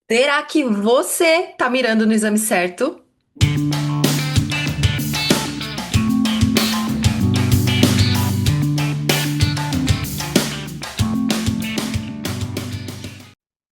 Será que você tá mirando no exame certo?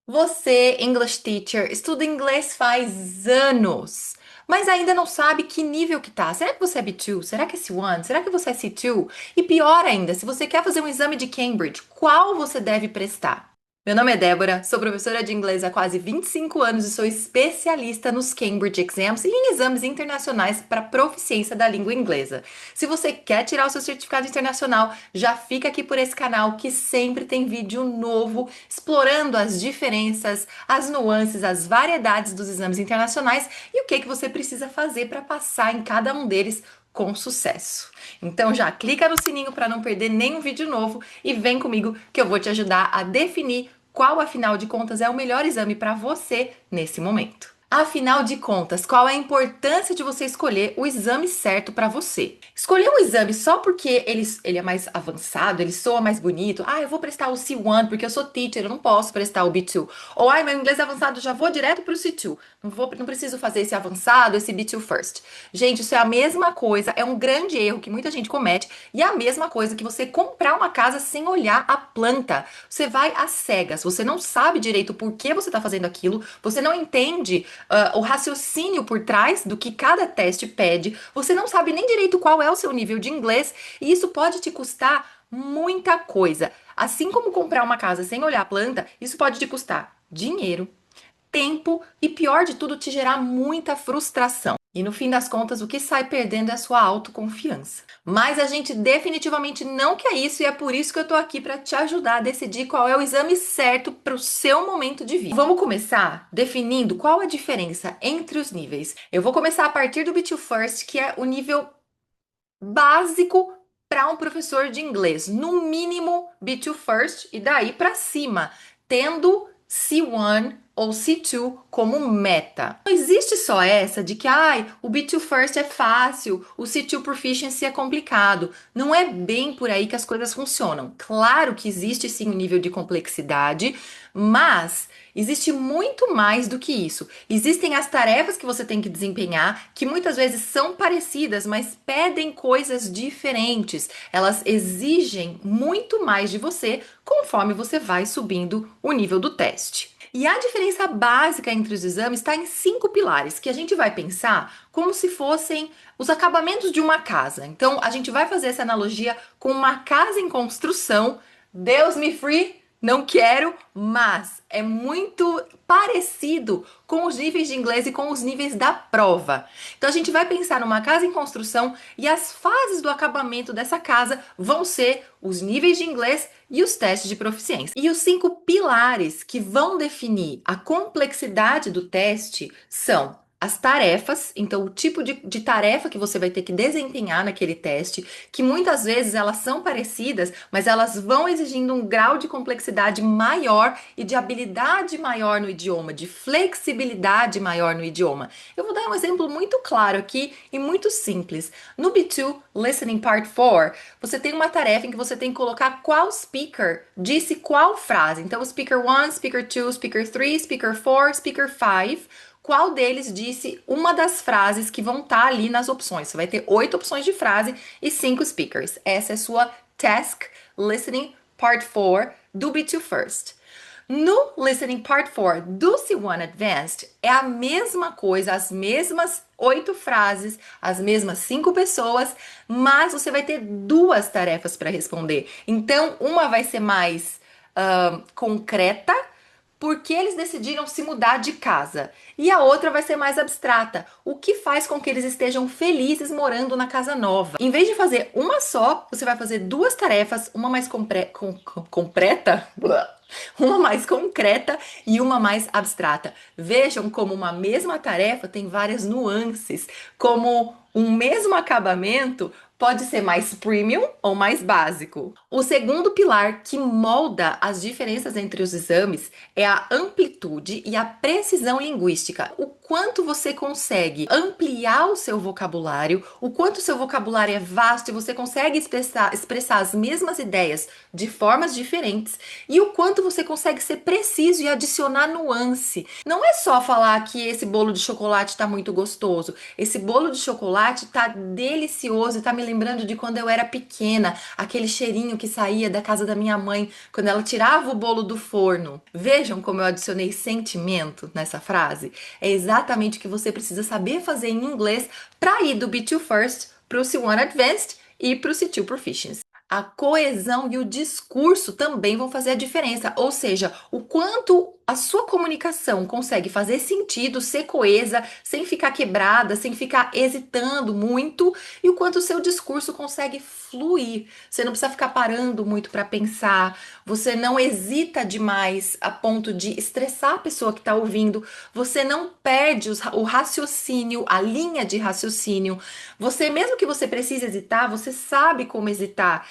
Você, English teacher, estuda inglês faz anos, mas ainda não sabe que nível que tá. Será que você é B2? Será que é C1? Será que você é C2? E pior ainda, se você quer fazer um exame de Cambridge, qual você deve prestar? Meu nome é Débora, sou professora de inglês há quase 25 anos e sou especialista nos Cambridge Exams e em exames internacionais para proficiência da língua inglesa. Se você quer tirar o seu certificado internacional, já fica aqui por esse canal que sempre tem vídeo novo explorando as diferenças, as nuances, as variedades dos exames internacionais e o que você precisa fazer para passar em cada um deles com sucesso. Então já clica no sininho para não perder nenhum vídeo novo e vem comigo que eu vou te ajudar a definir qual, afinal de contas, é o melhor exame para você nesse momento. Afinal de contas, qual é a importância de você escolher o exame certo para você? Escolher um exame só porque ele é mais avançado, ele soa mais bonito. Ah, eu vou prestar o C1 porque eu sou teacher, eu não posso prestar o B2. Ou, ai, meu inglês é avançado, já vou direto para o C2. Não preciso fazer esse avançado, esse B2 first. Gente, isso é a mesma coisa, é um grande erro que muita gente comete e é a mesma coisa que você comprar uma casa sem olhar a planta. Você vai às cegas, você não sabe direito por que você está fazendo aquilo, você não entende o raciocínio por trás do que cada teste pede, você não sabe nem direito qual é o seu nível de inglês, e isso pode te custar muita coisa. Assim como comprar uma casa sem olhar a planta, isso pode te custar dinheiro, tempo e, pior de tudo, te gerar muita frustração. E no fim das contas, o que sai perdendo é a sua autoconfiança. Mas a gente definitivamente não quer isso e é por isso que eu tô aqui para te ajudar a decidir qual é o exame certo para o seu momento de vida. Vamos começar definindo qual a diferença entre os níveis. Eu vou começar a partir do B2 First, que é o nível básico para um professor de inglês, no mínimo B2 First e daí para cima, tendo C1 ou C2 como meta. Não existe só essa de que o B2 First é fácil, o C2 Proficiency é complicado. Não é bem por aí que as coisas funcionam. Claro que existe sim um nível de complexidade, mas existe muito mais do que isso. Existem as tarefas que você tem que desempenhar, que muitas vezes são parecidas, mas pedem coisas diferentes. Elas exigem muito mais de você conforme você vai subindo o nível do teste. E a diferença básica entre os exames está em 5 pilares, que a gente vai pensar como se fossem os acabamentos de uma casa. Então, a gente vai fazer essa analogia com uma casa em construção. Deus me free, não quero, mas é muito parecido com os níveis de inglês e com os níveis da prova. Então a gente vai pensar numa casa em construção e as fases do acabamento dessa casa vão ser os níveis de inglês e os testes de proficiência. E os 5 pilares que vão definir a complexidade do teste são as tarefas, então o tipo de tarefa que você vai ter que desempenhar naquele teste, que muitas vezes elas são parecidas, mas elas vão exigindo um grau de complexidade maior e de habilidade maior no idioma, de flexibilidade maior no idioma. Eu vou dar um exemplo muito claro aqui e muito simples. No B2 Listening Part 4, você tem uma tarefa em que você tem que colocar qual speaker disse qual frase. Então, Speaker 1, Speaker 2, Speaker 3, Speaker 4, Speaker 5. Qual deles disse uma das frases que vão estar ali nas opções? Você vai ter 8 opções de frase e 5 speakers. Essa é a sua Task Listening Part 4 do B2 First. No Listening Part 4 do C1 Advanced, é a mesma coisa, as mesmas 8 frases, as mesmas 5 pessoas, mas você vai ter 2 tarefas para responder. Então, uma vai ser mais concreta, porque eles decidiram se mudar de casa. E a outra vai ser mais abstrata, o que faz com que eles estejam felizes morando na casa nova. Em vez de fazer uma só, você vai fazer 2 tarefas, uma mais concreta, uma mais concreta e uma mais abstrata. Vejam como uma mesma tarefa tem várias nuances, como um mesmo acabamento pode ser mais premium ou mais básico. O segundo pilar que molda as diferenças entre os exames é a amplitude e a precisão linguística. O quanto você consegue ampliar o seu vocabulário, o quanto o seu vocabulário é vasto e você consegue expressar as mesmas ideias de formas diferentes e o quanto você consegue ser preciso e adicionar nuance. Não é só falar que esse bolo de chocolate está muito gostoso. Esse bolo de chocolate tá delicioso e tá me lembrando de quando eu era pequena, aquele cheirinho que saía da casa da minha mãe quando ela tirava o bolo do forno. Vejam como eu adicionei sentimento nessa frase. É exatamente o que você precisa saber fazer em inglês para ir do B2 First para o C1 Advanced e para o C2 Proficiency. A coesão e o discurso também vão fazer a diferença, ou seja, o quanto a sua comunicação consegue fazer sentido, ser coesa, sem ficar quebrada, sem ficar hesitando muito, e o quanto o seu discurso consegue fluir. Você não precisa ficar parando muito para pensar, você não hesita demais a ponto de estressar a pessoa que está ouvindo, você não perde o raciocínio, a linha de raciocínio. Você, mesmo que você precise hesitar, você sabe como hesitar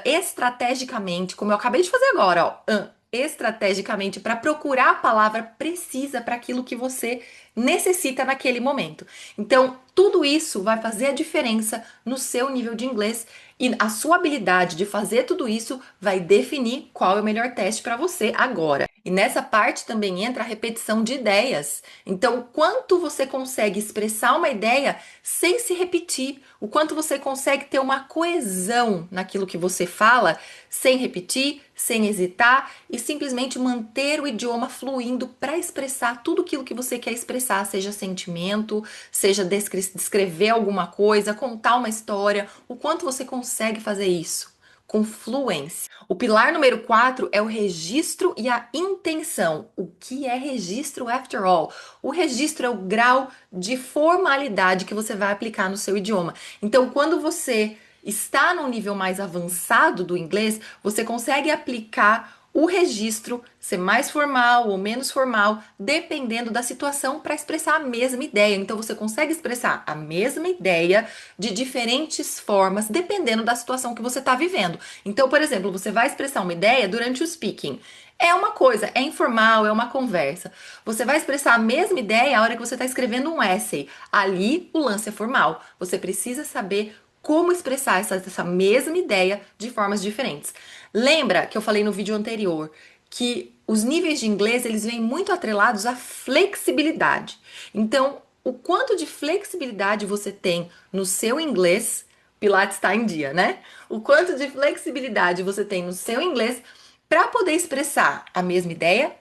estrategicamente, como eu acabei de fazer agora, ó, estrategicamente para procurar a palavra precisa para aquilo que você necessita naquele momento. Então, tudo isso vai fazer a diferença no seu nível de inglês e a sua habilidade de fazer tudo isso vai definir qual é o melhor teste para você agora. E nessa parte também entra a repetição de ideias. Então, quanto você consegue expressar uma ideia sem se repetir, o quanto você consegue ter uma coesão naquilo que você fala, sem repetir, sem hesitar e simplesmente manter o idioma fluindo para expressar tudo aquilo que você quer expressar, seja sentimento, seja descrever alguma coisa, contar uma história, o quanto você consegue fazer isso com fluência. O pilar número 4 é o registro e a intenção. O que é registro, after all? O registro é o grau de formalidade que você vai aplicar no seu idioma. Então, quando você está num nível mais avançado do inglês, você consegue aplicar o registro, ser mais formal ou menos formal, dependendo da situação, para expressar a mesma ideia. Então, você consegue expressar a mesma ideia de diferentes formas, dependendo da situação que você está vivendo. Então, por exemplo, você vai expressar uma ideia durante o speaking. É uma coisa, é informal, é uma conversa. Você vai expressar a mesma ideia a hora que você está escrevendo um essay. Ali, o lance é formal. Você precisa saber como expressar essa mesma ideia de formas diferentes. Lembra que eu falei no vídeo anterior que os níveis de inglês eles vêm muito atrelados à flexibilidade. Então, o quanto de flexibilidade você tem no seu inglês, Pilates está em dia, né? O quanto de flexibilidade você tem no seu inglês para poder expressar a mesma ideia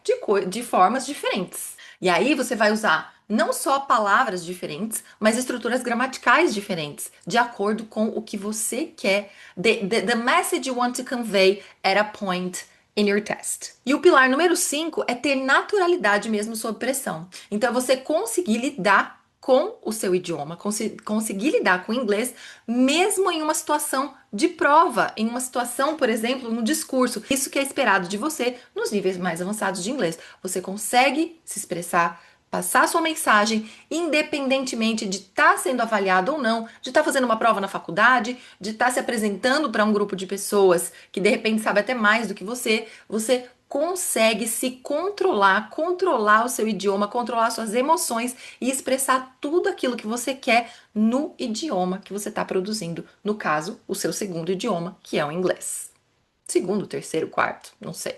de formas diferentes. E aí você vai usar não só palavras diferentes, mas estruturas gramaticais diferentes, de acordo com o que você quer, the message you want to convey at a point in your test. E o pilar número 5 é ter naturalidade mesmo sob pressão. Então, é você conseguir lidar com o seu idioma, conseguir lidar com o inglês, mesmo em uma situação de prova, em uma situação, por exemplo, no discurso. Isso que é esperado de você nos níveis mais avançados de inglês. Você consegue se expressar, passar sua mensagem, independentemente de estar sendo avaliado ou não, de estar fazendo uma prova na faculdade, de estar se apresentando para um grupo de pessoas que de repente sabe até mais do que você consegue se controlar, controlar o seu idioma, controlar suas emoções e expressar tudo aquilo que você quer no idioma que você está produzindo. No caso, o seu segundo idioma, que é o inglês. Segundo, terceiro, quarto, não sei.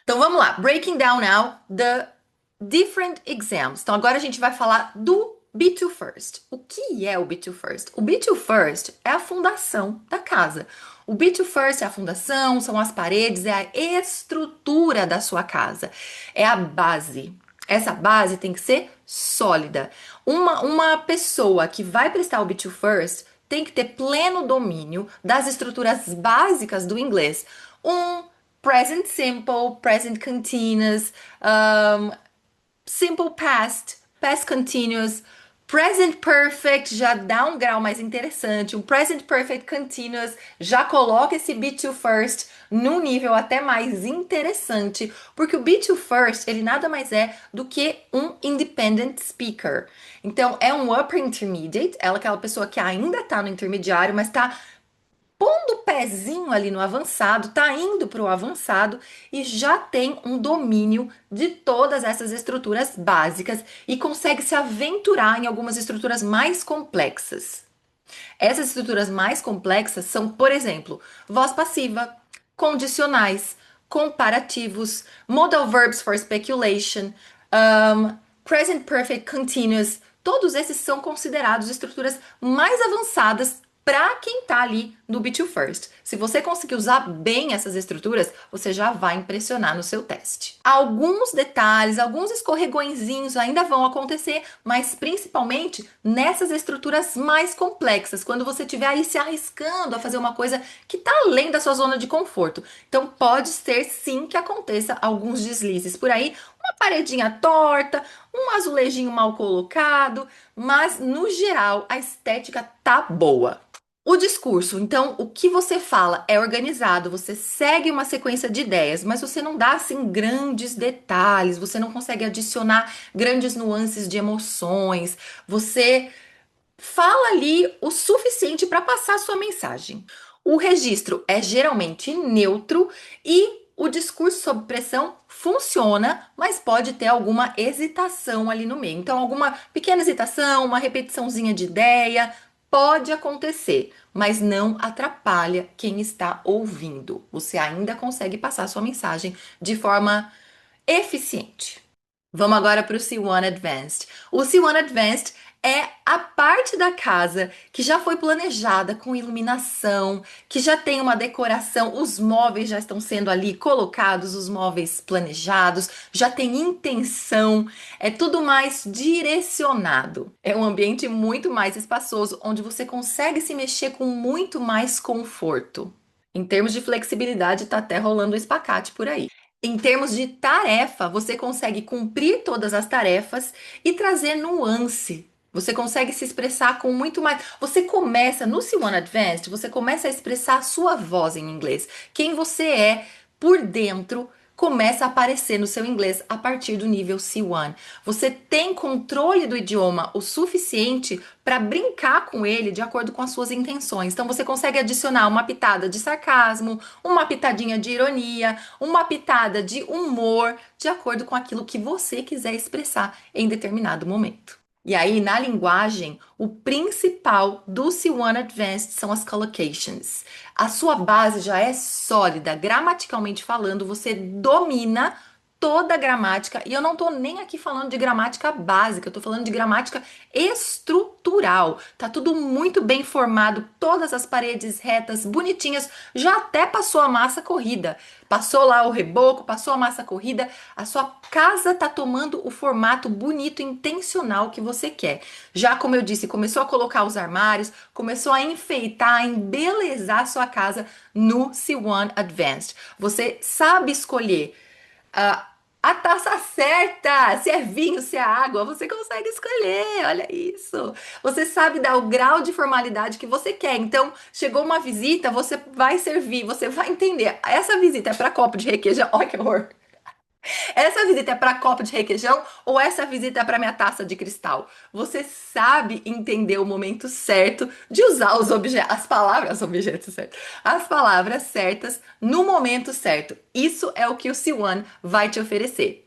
Então vamos lá. Breaking down now the different exams. Então agora a gente vai falar do B2 First. O que é o B2 First? O B2 First é a fundação da casa. O B2 First é a fundação, são as paredes, é a estrutura da sua casa. É a base. Essa base tem que ser sólida. Uma pessoa que vai prestar o B2 First tem que ter pleno domínio das estruturas básicas do inglês. Present simple, present continuous, simple past, past continuous, present perfect já dá um grau mais interessante. Um present perfect continuous já coloca esse B2 first num nível até mais interessante, porque o B2 first, ele nada mais é do que um independent speaker. Então, é um upper intermediate, ela é aquela pessoa que ainda tá no intermediário, mas tá pondo o pezinho ali no avançado, tá indo para o avançado e já tem um domínio de todas essas estruturas básicas e consegue se aventurar em algumas estruturas mais complexas. Essas estruturas mais complexas são, por exemplo, voz passiva, condicionais, comparativos, modal verbs for speculation, present perfect continuous. Todos esses são considerados estruturas mais avançadas para quem está ali no B2 First. Se você conseguir usar bem essas estruturas, você já vai impressionar no seu teste. Alguns detalhes, alguns escorregõezinhos ainda vão acontecer, mas principalmente nessas estruturas mais complexas, quando você estiver aí se arriscando a fazer uma coisa que está além da sua zona de conforto. Então pode ser sim que aconteça alguns deslizes por aí, uma paredinha torta, um azulejinho mal colocado, mas no geral a estética tá boa. O discurso, então, o que você fala é organizado, você segue uma sequência de ideias, mas você não dá assim grandes detalhes, você não consegue adicionar grandes nuances de emoções, você fala ali o suficiente para passar a sua mensagem. O registro é geralmente neutro e o discurso sob pressão funciona, mas pode ter alguma hesitação ali no meio. Então, alguma pequena hesitação, uma repetiçãozinha de ideia, pode acontecer, mas não atrapalha quem está ouvindo. Você ainda consegue passar sua mensagem de forma eficiente. Vamos agora para o C1 Advanced. O C1 Advanced é a parte da casa que já foi planejada com iluminação, que já tem uma decoração, os móveis já estão sendo ali colocados, os móveis planejados, já tem intenção, é tudo mais direcionado. É um ambiente muito mais espaçoso, onde você consegue se mexer com muito mais conforto. Em termos de flexibilidade, tá até rolando um espacate por aí. Em termos de tarefa, você consegue cumprir todas as tarefas e trazer nuance. Você consegue se expressar com muito mais. Você começa no C1 Advanced, você começa a expressar a sua voz em inglês. Quem você é por dentro começa a aparecer no seu inglês a partir do nível C1. Você tem controle do idioma o suficiente para brincar com ele de acordo com as suas intenções. Então você consegue adicionar uma pitada de sarcasmo, uma pitadinha de ironia, uma pitada de humor, de acordo com aquilo que você quiser expressar em determinado momento. E aí, na linguagem, o principal do C1 Advanced são as collocations. A sua base já é sólida, gramaticalmente falando, você domina toda a gramática, e eu não tô nem aqui falando de gramática básica, eu tô falando de gramática estrutural. Tá tudo muito bem formado, todas as paredes retas, bonitinhas, já até passou a massa corrida. Passou lá o reboco, passou a massa corrida, a sua casa tá tomando o formato bonito, intencional que você quer. Já como eu disse, começou a colocar os armários, começou a enfeitar, a embelezar a sua casa no C1 Advanced. Você sabe escolher a, a taça certa, se é vinho, se é água, você consegue escolher, olha isso. Você sabe dar o grau de formalidade que você quer. Então, chegou uma visita, você vai servir, você vai entender. Essa visita é para copo de requeijão, olha que horror. Essa visita é para copo de requeijão ou essa visita é para minha taça de cristal? Você sabe entender o momento certo de usar os objetos, as palavras, objetos certos, as palavras certas no momento certo. Isso é o que o C1 vai te oferecer.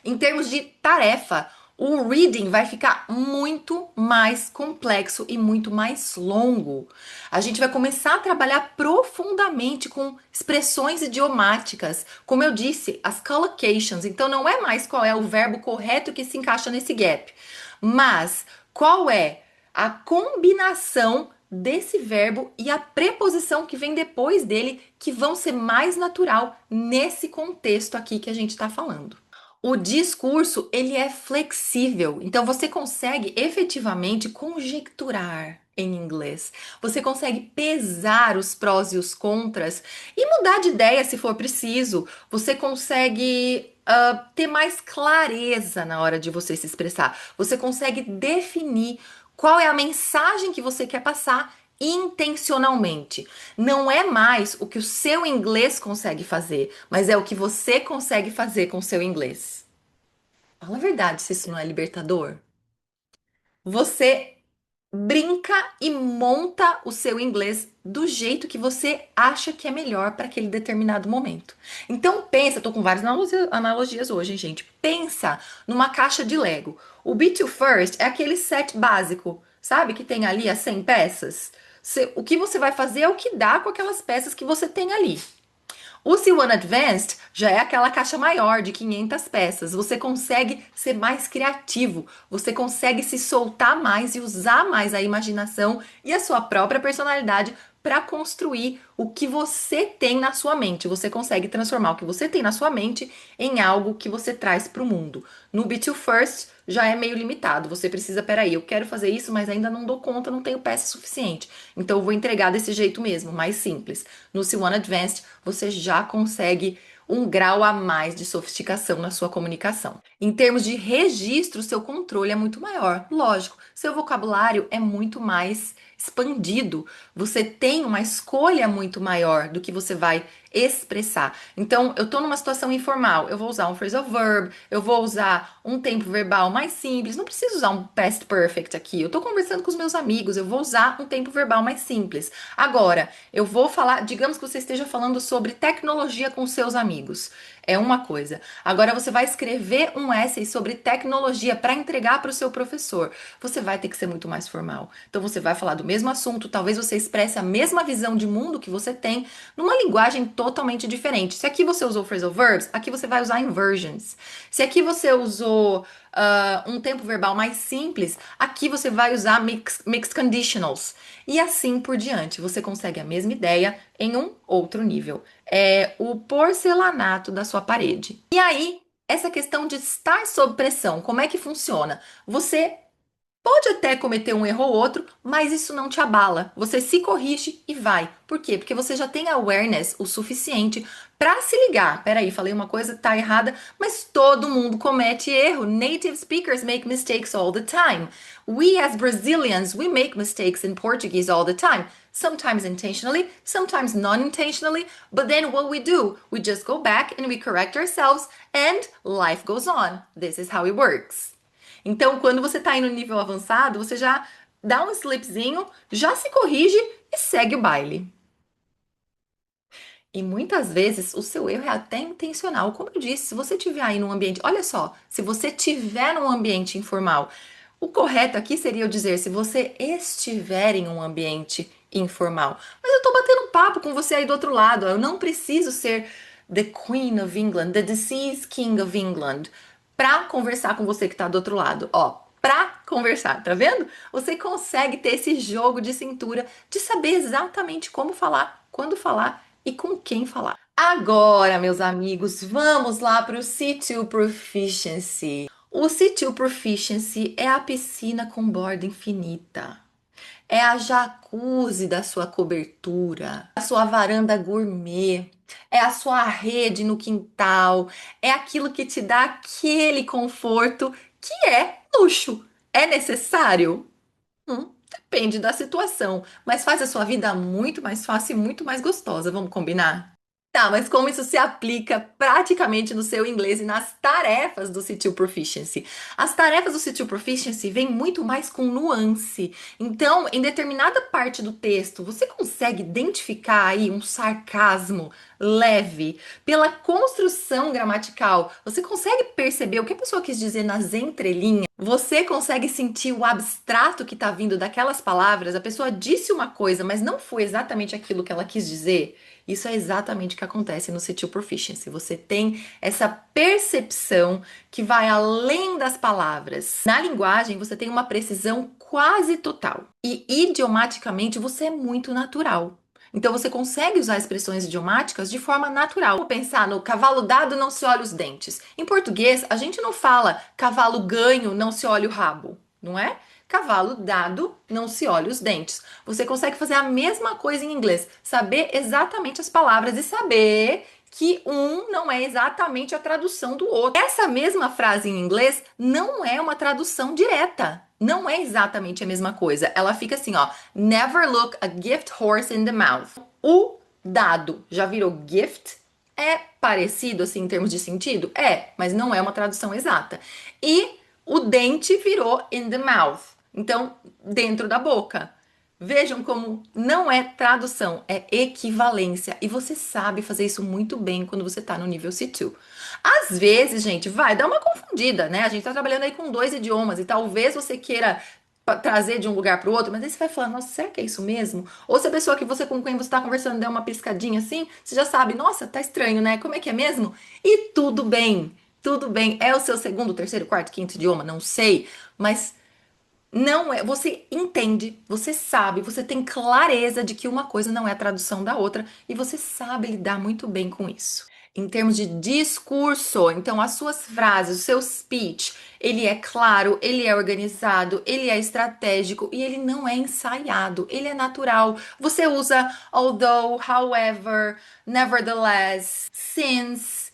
Em termos de tarefa, o reading vai ficar muito mais complexo e muito mais longo. A gente vai começar a trabalhar profundamente com expressões idiomáticas, como eu disse, as collocations. Então não é mais qual é o verbo correto que se encaixa nesse gap, mas qual é a combinação desse verbo e a preposição que vem depois dele, que vão ser mais natural nesse contexto aqui que a gente está falando. O discurso, ele é flexível, então você consegue efetivamente conjecturar em inglês. Você consegue pesar os prós e os contras e mudar de ideia se for preciso. Você consegue ter mais clareza na hora de você se expressar. Você consegue definir qual é a mensagem que você quer passar intencionalmente. Não é mais o que o seu inglês consegue fazer, mas é o que você consegue fazer com o seu inglês. Fala a verdade, se isso não é libertador. Você Brinca e monta o seu inglês do jeito que você acha que é melhor para aquele determinado momento. Então pensa, tô com várias analogias hoje, hein, gente. Pensa numa caixa de Lego. O Beat You First é aquele set básico, sabe? Que tem ali as 100 peças. O que você vai fazer é o que dá com aquelas peças que você tem ali. O C1 Advanced já é aquela caixa maior de 500 peças. Você consegue ser mais criativo, você consegue se soltar mais e usar mais a imaginação e a sua própria personalidade para construir o que você tem na sua mente. Você consegue transformar o que você tem na sua mente em algo que você traz para o mundo. No Be2 First já é meio limitado. Você precisa, peraí, eu quero fazer isso, mas ainda não dou conta, não tenho peça suficiente. Então eu vou entregar desse jeito mesmo, mais simples. No C1 Advanced, você já consegue um grau a mais de sofisticação na sua comunicação. Em termos de registro, seu controle é muito maior. Lógico, seu vocabulário é muito mais expandido. Você tem uma escolha muito maior do que você vai expressar. Então, eu tô numa situação informal, eu vou usar um phrasal verb, eu vou usar um tempo verbal mais simples, não preciso usar um past perfect aqui. Eu tô conversando com os meus amigos, eu vou usar um tempo verbal mais simples. Agora, eu vou falar, digamos que você esteja falando sobre tecnologia com seus amigos. É uma coisa. Agora você vai escrever um essay sobre tecnologia para entregar para o seu professor. Você vai ter que ser muito mais formal. Então você vai falar do mesmo assunto, talvez você expresse a mesma visão de mundo que você tem numa linguagem totalmente diferente. Se aqui você usou phrasal verbs, aqui você vai usar inversions. Se aqui você usou um tempo verbal mais simples, aqui você vai usar mixed conditionals. E assim por diante. Você consegue a mesma ideia em um outro nível. É o porcelanato da sua parede. E aí, essa questão de estar sob pressão, como é que funciona? Você pode até cometer um erro ou outro, mas isso não te abala. Você se corrige e vai. Por quê? Porque você já tem awareness o suficiente para se ligar. Peraí, falei uma coisa que tá errada, mas todo mundo comete erro. Native speakers make mistakes all the time. We as Brazilians, we make mistakes in Portuguese all the time. Sometimes intentionally, sometimes non-intentionally, but then what we do? We just go back and we correct ourselves and life goes on. This is how it works. Então, quando você tá aí no nível avançado, você já dá um slipzinho, já se corrige e segue o baile. E muitas vezes o seu erro é até intencional. Como eu disse, se você estiver aí num ambiente, olha só, se você estiver num ambiente informal, o correto aqui seria eu dizer se você estiver em um ambiente informal. Mas eu tô batendo um papo com você aí do outro lado. Eu não preciso ser the Queen of England, the deceased King of England, pra conversar com você que tá do outro lado. Ó, pra conversar, tá vendo? Você consegue ter esse jogo de cintura de saber exatamente como falar, quando falar e com quem falar. Agora, meus amigos, vamos lá para o C2 Proficiency. O C2 Proficiency é a piscina com borda infinita. É a jacuzzi da sua cobertura, a sua varanda gourmet, é a sua rede no quintal, é aquilo que te dá aquele conforto que é luxo. É necessário? Depende da situação, mas faz a sua vida muito mais fácil e muito mais gostosa, vamos combinar? Tá, mas como isso se aplica praticamente no seu inglês e nas tarefas do C2 Proficiency? As tarefas do C2 Proficiency vêm muito mais com nuance. Então, em determinada parte do texto, você consegue identificar aí um sarcasmo leve pela construção gramatical. Você consegue perceber o que a pessoa quis dizer nas entrelinhas? Você consegue sentir o abstrato que está vindo daquelas palavras? A pessoa disse uma coisa, mas não foi exatamente aquilo que ela quis dizer? Isso é exatamente o que acontece no C2 Proficiency. Você tem essa percepção que vai além das palavras. Na linguagem, você tem uma precisão quase total. E idiomaticamente, você é muito natural. Então, você consegue usar expressões idiomáticas de forma natural. Vou pensar no cavalo dado não se olha os dentes. Em português, a gente não fala cavalo ganho não se olha o rabo, não é? Cavalo dado, não se olha os dentes. Você consegue fazer a mesma coisa em inglês, saber exatamente as palavras e saber que um não é exatamente a tradução do outro. Essa mesma frase em inglês não é uma tradução direta. Não é exatamente a mesma coisa. Ela fica assim, ó. Never look a gift horse in the mouth. O dado já virou gift. É parecido assim em termos de sentido? É, mas não é uma tradução exata. E o dente virou in the mouth. Então, dentro da boca. Vejam como não é tradução, é equivalência. E você sabe fazer isso muito bem quando você tá no nível C2. Às vezes, gente, vai dar uma confundida, né? A gente tá trabalhando aí com dois idiomas e talvez você queira trazer de um lugar para o outro, mas aí você vai falar, nossa, será que é isso mesmo? Ou se a pessoa que você com quem você está conversando der uma piscadinha assim, você já sabe, nossa, tá estranho, né? Como é que é mesmo? E tudo bem, tudo bem. É o seu segundo, terceiro, quarto, quinto idioma, não sei, mas não é, você entende, você sabe, você tem clareza de que uma coisa não é a tradução da outra e você sabe lidar muito bem com isso. Em termos de discurso, então as suas frases, o seu speech, ele é claro, ele é organizado, ele é estratégico e ele não é ensaiado, ele é natural. Você usa although, however, nevertheless, since.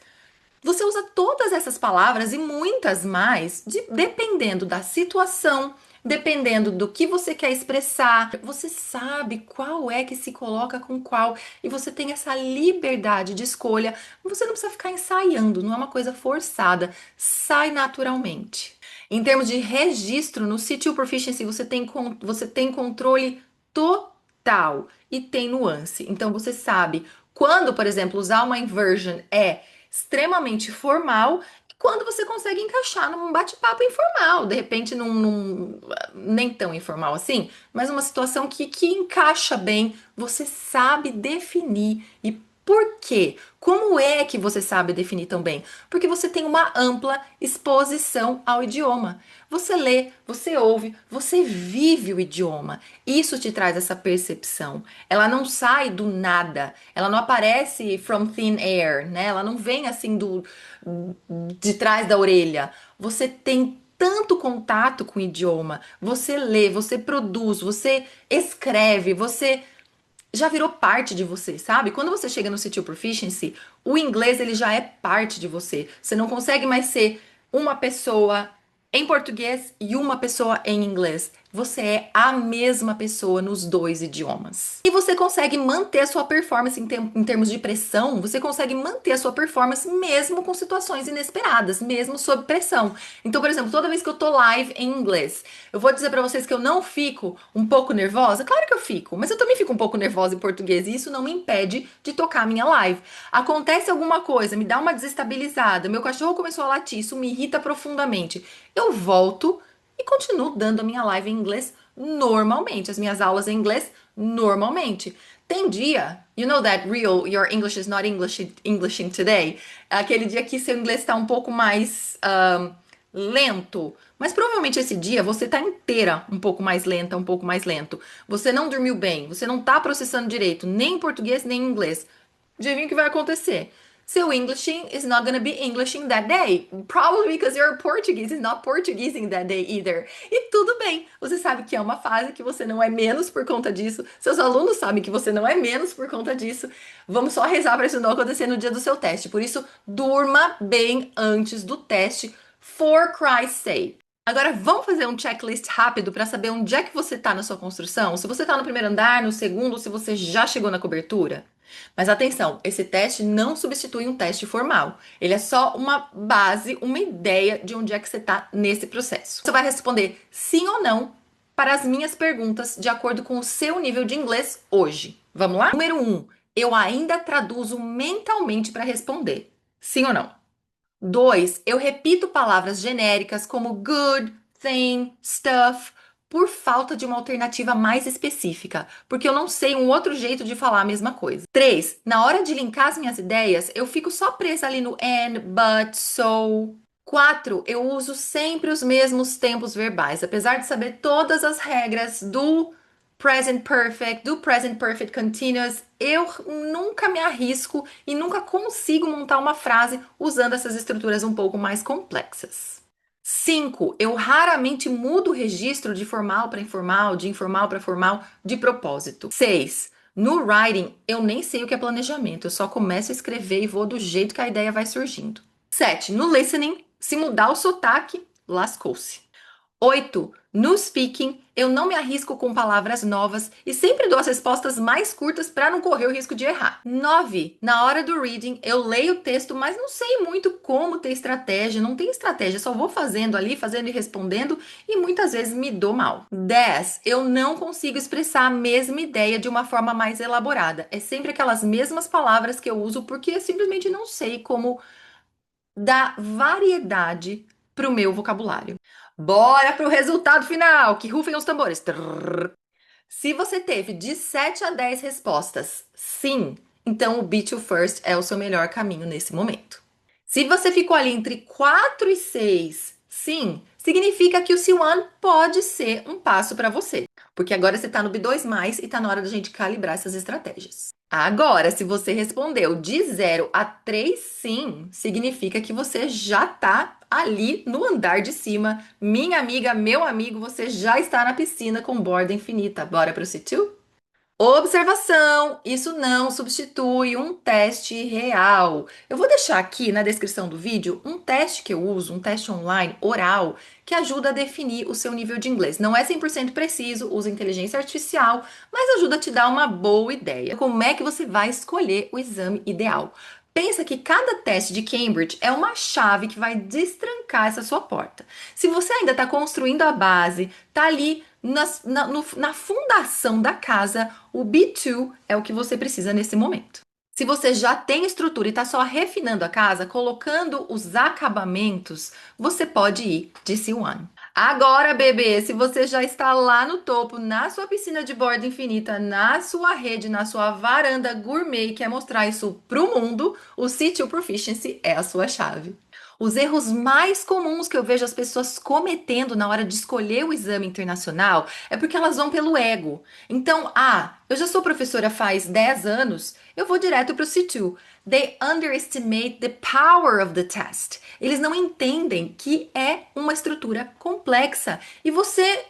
Você usa todas essas palavras e muitas mais, dependendo da situação, dependendo do que você quer expressar. Você sabe qual é que se coloca com qual e você tem essa liberdade de escolha. Você não precisa ficar ensaiando, não é uma coisa forçada, sai naturalmente. Em termos de registro, no C2 Proficiency você tem controle total e tem nuance. Então você sabe quando, por exemplo, usar uma inversion é extremamente formal e quando você consegue encaixar num bate-papo informal, de repente nem tão informal assim, mas uma situação que encaixa bem, você sabe definir e por quê? Como é que você sabe definir tão bem? Porque você tem uma ampla exposição ao idioma. Você lê, você ouve, você vive o idioma. Isso te traz essa percepção. Ela não sai do nada. Ela não aparece from thin air, né? Ela não vem assim do de trás da orelha. Você tem tanto contato com o idioma. Você lê, você produz, você escreve, você já virou parte de você, sabe? Quando você chega no CTO Proficiency, o inglês ele já é parte de você. Você não consegue mais ser uma pessoa em português e uma pessoa em inglês. Você é a mesma pessoa nos dois idiomas. E você consegue manter a sua performance em termos de pressão, você consegue manter a sua performance mesmo com situações inesperadas, mesmo sob pressão. Então, por exemplo, toda vez que eu tô live em inglês, eu vou dizer pra vocês que eu não fico um pouco nervosa. Claro que eu fico, mas eu também fico um pouco nervosa em português e isso não me impede de tocar a minha live. Acontece alguma coisa, me dá uma desestabilizada, meu cachorro começou a latir, isso me irrita profundamente. Eu volto e continuo dando a minha live em inglês normalmente, as minhas aulas em inglês normalmente. Tem dia, you know that real, your English is not Englishing today. É aquele dia que seu inglês está um pouco mais lento. Mas provavelmente esse dia você tá inteira um pouco mais lenta, um pouco mais lento. Você não dormiu bem, você não tá processando direito, nem em português, nem em inglês. Adivinha o que vai acontecer? Seu Englishing is not gonna be Englishing that day. Probably because your Portuguese is not Portuguesing that day either. E tudo bem. Você sabe que é uma fase que você não é menos por conta disso. Seus alunos sabem que você não é menos por conta disso. Vamos só rezar para isso não acontecer no dia do seu teste. Por isso, durma bem antes do teste, for Christ's sake. Agora vamos fazer um checklist rápido para saber onde é que você está na sua construção. Se você está no primeiro andar, no segundo, ou se você já chegou na cobertura. Mas atenção, esse teste não substitui um teste formal. Ele é só uma base, uma ideia de onde é que você está nesse processo. Você vai responder sim ou não para as minhas perguntas de acordo com o seu nível de inglês hoje. Vamos lá? Número 1. Eu ainda traduzo mentalmente para responder. Sim ou não? 2. Eu repito palavras genéricas como good, thing, stuff, por falta de uma alternativa mais específica, porque eu não sei um outro jeito de falar a mesma coisa. 3. Na hora de linkar as minhas ideias, eu fico só presa ali no and, but, so. 4. Eu uso sempre os mesmos tempos verbais, apesar de saber todas as regras do present perfect continuous, eu nunca me arrisco e nunca consigo montar uma frase usando essas estruturas um pouco mais complexas. 5. Eu raramente mudo o registro de formal para informal, de informal para formal, de propósito. 6. No writing, eu nem sei o que é planejamento, eu só começo a escrever e vou do jeito que a ideia vai surgindo. 7. No listening, se mudar o sotaque, lascou-se. 8. No speaking, eu não me arrisco com palavras novas e sempre dou as respostas mais curtas para não correr o risco de errar. 9. Na hora do reading, eu leio o texto, mas não sei muito como ter estratégia, não tem estratégia, só vou fazendo ali, fazendo e respondendo e muitas vezes me dou mal. 10. Eu não consigo expressar a mesma ideia de uma forma mais elaborada. É sempre aquelas mesmas palavras que eu uso porque eu simplesmente não sei como dar variedade para o meu vocabulário. Bora para o resultado final, que rufem os tambores. Trrr. Se você teve de 7 a 10 respostas sim, então o Beat You First é o seu melhor caminho nesse momento. Se você ficou ali entre 4 e 6 sim, significa que o C1 pode ser um passo para você. Porque agora você está no B2+, e está na hora da gente calibrar essas estratégias. Agora, se você respondeu de 0 a 3 sim, significa que você já está ali no andar de cima. Minha amiga, meu amigo, você já está na piscina com borda infinita. Bora para o C2? Observação: isso não substitui um teste real. Eu vou deixar aqui na descrição do vídeo um teste que eu uso, um teste online oral, que ajuda a definir o seu nível de inglês. Não é 100% preciso, usa inteligência artificial, mas ajuda a te dar uma boa ideia. Como é que você vai escolher o exame ideal? Pensa que cada teste de Cambridge é uma chave que vai destrancar essa sua porta. Se você ainda está construindo a base, está ali na fundação da casa, o B2 é o que você precisa nesse momento. Se você já tem estrutura e está só refinando a casa, colocando os acabamentos, você pode ir de C1. Agora, bebê, se você já está lá no topo, na sua piscina de borda infinita, na sua rede, na sua varanda gourmet e quer mostrar isso para o mundo, o C2 Proficiency é a sua chave. Os erros mais comuns que eu vejo as pessoas cometendo na hora de escolher o exame internacional é porque elas vão pelo ego. Então, eu já sou professora faz 10 anos, eu vou direto para o C2. They underestimate the power of the test. Eles não entendem que é uma estrutura complexa e você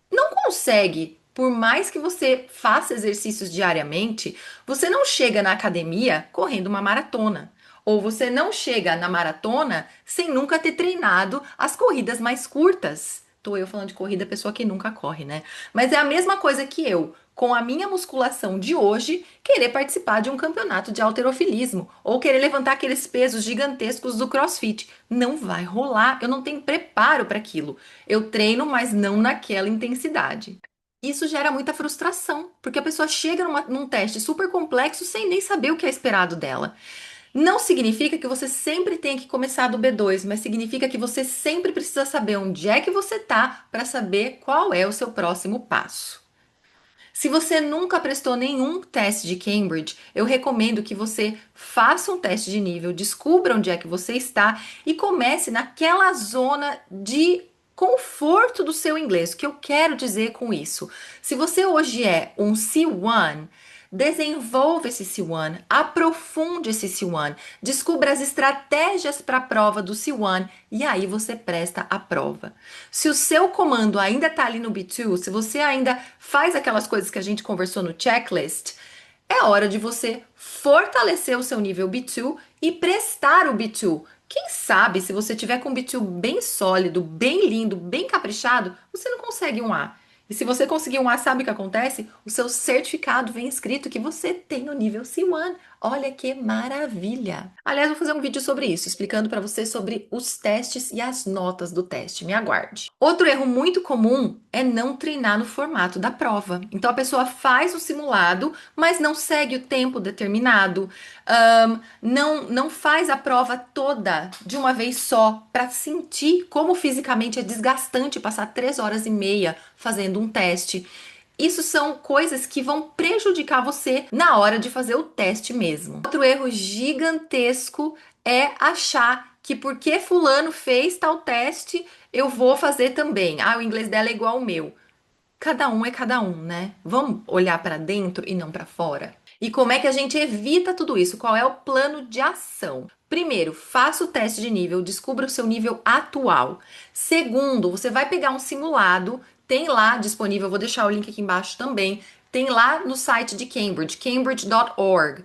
não consegue, por mais que você faça exercícios diariamente, você não chega na academia correndo uma maratona. Ou você não chega na maratona sem nunca ter treinado as corridas mais curtas. Tô eu falando de corrida, pessoa que nunca corre, né? Mas é a mesma coisa que eu, com a minha musculação de hoje, querer participar de um campeonato de halterofilismo ou querer levantar aqueles pesos gigantescos do CrossFit. Não vai rolar, eu não tenho preparo para aquilo. Eu treino, mas não naquela intensidade. Isso gera muita frustração, porque a pessoa chega num teste super complexo sem nem saber o que é esperado dela. Não significa que você sempre tem que começar do B2, mas significa que você sempre precisa saber onde é que você tá para saber qual é o seu próximo passo. Se você nunca prestou nenhum teste de Cambridge, eu recomendo que você faça um teste de nível, descubra onde é que você está e comece naquela zona de conforto do seu inglês. O que eu quero dizer com isso? Se você hoje é um C1, desenvolva esse C1, aprofunde esse C1, descubra as estratégias para a prova do C1 e aí você presta a prova. Se o seu comando ainda está ali no B2, se você ainda faz aquelas coisas que a gente conversou no checklist, é hora de você fortalecer o seu nível B2 e prestar o B2. Quem sabe, se você tiver com o B2 bem sólido, bem lindo, bem caprichado, você não consegue um A. E se você conseguir um A, sabe o que acontece? O seu certificado vem escrito que você tem o nível C1. Olha que maravilha! Aliás, vou fazer um vídeo sobre isso, explicando para você sobre os testes e as notas do teste. Me aguarde. Outro erro muito comum é não treinar no formato da prova. Então a pessoa faz o simulado, mas não segue o tempo determinado, não faz a prova toda de uma vez só para sentir como fisicamente é desgastante passar 3 horas e meia fazendo um teste. Isso são coisas que vão prejudicar você na hora de fazer o teste mesmo. Outro erro gigantesco é achar que porque fulano fez tal teste, eu vou fazer também. O inglês dela é igual ao meu. Cada um é cada um, né? Vamos olhar para dentro e não para fora. E como é que a gente evita tudo isso? Qual é o plano de ação? Primeiro, faça o teste de nível, descubra o seu nível atual. Segundo, você vai pegar um simulado, tem lá disponível, vou deixar o link aqui embaixo também, tem lá no site de Cambridge, cambridge.org.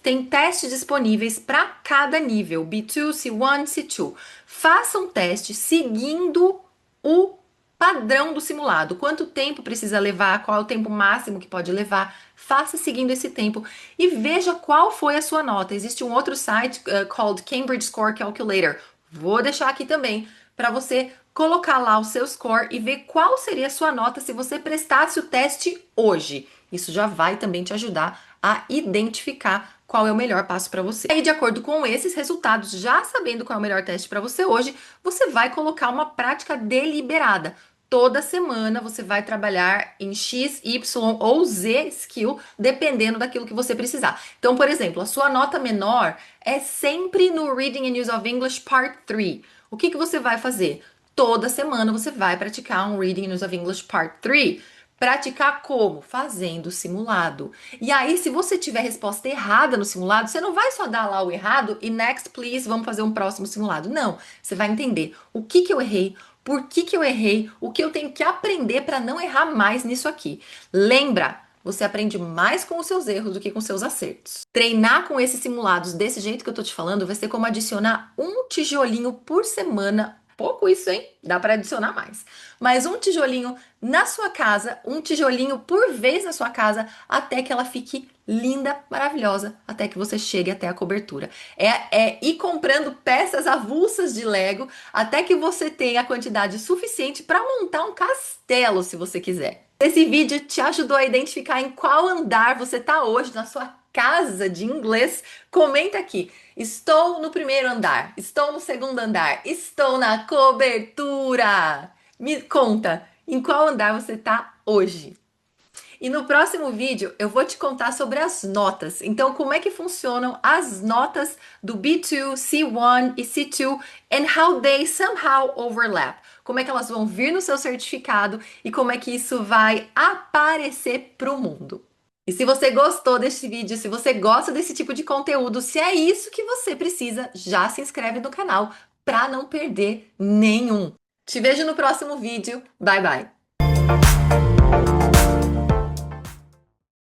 Tem testes disponíveis para cada nível, B2, C1, C2. Faça um teste seguindo o padrão do simulado. Quanto tempo precisa levar, qual é o tempo máximo que pode levar. Faça seguindo esse tempo e veja qual foi a sua nota. Existe um outro site called Cambridge Score Calculator. Vou deixar aqui também para você colocar lá o seu score e ver qual seria a sua nota se você prestasse o teste hoje. Isso já vai também te ajudar a identificar qual é o melhor passo para você. Aí, de acordo com esses resultados, já sabendo qual é o melhor teste para você hoje, você vai colocar uma prática deliberada. Toda semana você vai trabalhar em X, Y ou Z skill, dependendo daquilo que você precisar. Então, por exemplo, a sua nota menor é sempre no Reading and Use of English Part 3. O que você vai fazer? Toda semana você vai praticar um Reading and Use of English Part 3. Praticar como? Fazendo o simulado. E aí, se você tiver resposta errada no simulado, você não vai só dar lá o errado e next, please, vamos fazer um próximo simulado. Não, você vai entender o que eu errei, por que eu errei, o que eu tenho que aprender para não errar mais nisso aqui. Lembra, você aprende mais com os seus erros do que com os seus acertos. Treinar com esses simulados desse jeito que eu tô te falando vai ser como adicionar um tijolinho por semana. Pouco isso, hein? Dá para adicionar mais. Mas um tijolinho na sua casa, um tijolinho por vez na sua casa, até que ela fique linda, maravilhosa, até que você chegue até a cobertura. É ir comprando peças avulsas de Lego até que você tenha a quantidade suficiente para montar um castelo, se você quiser. Esse vídeo te ajudou a identificar em qual andar você está hoje na sua casa de inglês? Comenta aqui. Estou no primeiro andar, estou no segundo andar, estou na cobertura. Me conta, em qual andar você está hoje? E no próximo vídeo eu vou te contar sobre as notas. Então, como é que funcionam as notas do B2, C1 e C2 and how they somehow overlap. Como é que elas vão vir no seu certificado e como é que isso vai aparecer para o mundo. E se você gostou deste vídeo, se você gosta desse tipo de conteúdo, se é isso que você precisa, já se inscreve no canal para não perder nenhum. Te vejo no próximo vídeo. Bye, bye!